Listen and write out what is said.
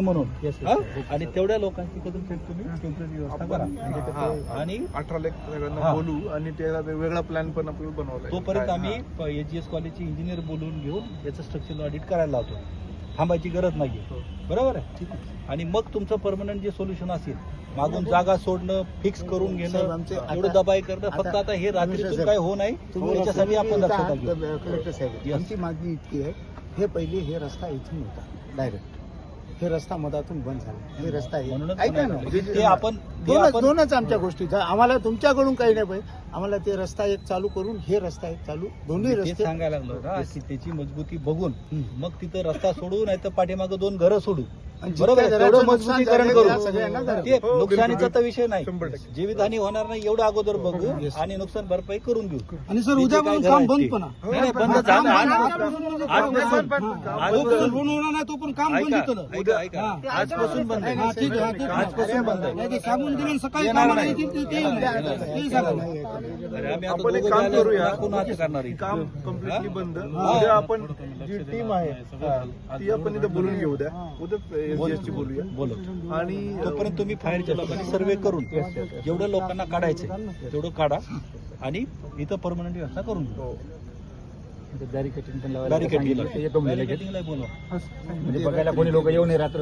म्हणून आणि तेवढ्या लोकांची कधून तुम्ही टेम्पररी व्यवस्था करा आणि 18 लाख सगळ्यांना बोलू आणि त्याला वेगळा प्लॅन पण आपल्याला बनवला. तोपर्यंत आम्ही एजीएस कॉलेजचे इंजिनियर बोलून घेऊन याचं स्ट्रक्चरल ऑडिट करायला लावतो. थांबायची गरज नाहीये. बरोबर आहे. आणि मग तुमचं परमनंट जे सोल्युशन असेल, मागून जागा सोडणं, फिक्स करून घेणं, एवढं दबाई करणं, फक्त आता हे रात्रीतून काय होऊ नये त्याच्यासाठी आपण लक्षात घेऊ. कलेक्टर साहेब, आमची मागणी इतकी आहे, हे पहिले हे रस्ता इथून होता डायरेक्ट, हे रस्ता मधातून बंद झाला. हे रस्ता ऐका ना, ते आपण दोनच आमच्या गोष्टी, आम्हाला तुमच्याकडून काही नाही पाहिजे, आम्हाला ते रस्ता एक चालू करून हे रस्ता एक चालू, दोन्ही रस्ते सांगायला लागलो ना की त्याची मजबूती बघून मग तिथं रस्ता सोडू, नाही तर पाठीमागं 2 घरं सोडू. बरोबर, तेवढं मजबूतीकरण करू. ते नुकसानीचा तर विषय नाही, जीवितहानी होणार नाही एवढं अगोदर बघू आणि नुकसान भरपाई करून घेऊ. आणि सर उद्या काम बंद पण बंद झालं आजपासून तो पण काम बंद केलं. आजपासून बंद आहे. ठीक आहे, आजपासून बंद आहे. सांगून गेले सकाळी येणार नाही. आपण आम्ही एक आता काम करूया, पुन्हा करणार आहे. काम कम्प्लिटली बंद. उद्या आपण जी टीम आहे ती आपण इथं बोलून घेऊ. उद्या एसजीएसची बोलूया बोलत आणि तोपर्यंत तुम्ही फायरच्या लोकांनी सर्वे करून जेवढं लोकांना काढायचं तेवढं काढा आणि इथं परमनंट व्यवस्था करून घेऊ. बॅरिकेडिंगला बोलवा. म्हणजे बघायला कोणी लोक येऊ नये रात्र.